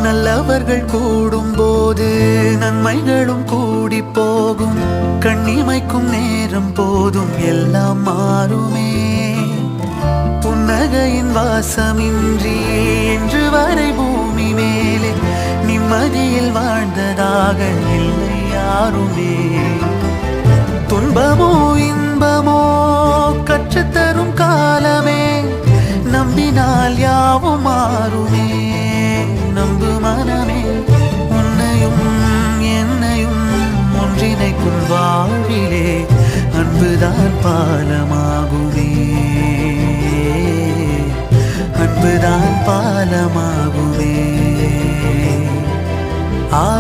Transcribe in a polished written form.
நல்லவர்கள் கூடும் போது நன்மைகளும் கூடி போகும். கண்ணிமைக்கும் நேரம் போதும் எல்லாம் மாறுமே. புன்னகையின் வாசமின்றி என்று வரை பூமி மேலே நிம்மதியில் வாழ்ந்ததாக இல்லை யாருமே. துன்பமோ இன்பமோ கற்றுத்தரும் காலமே, நம்பினால் யாவும் மாறுமே. நம்பு மனமே, உன்னையும் என்னையும் ஒன்றிணைக்கும் வாழ்விலே அன்புதான் பாலமாகுமே. அன்புதான் பாலமாகுமே.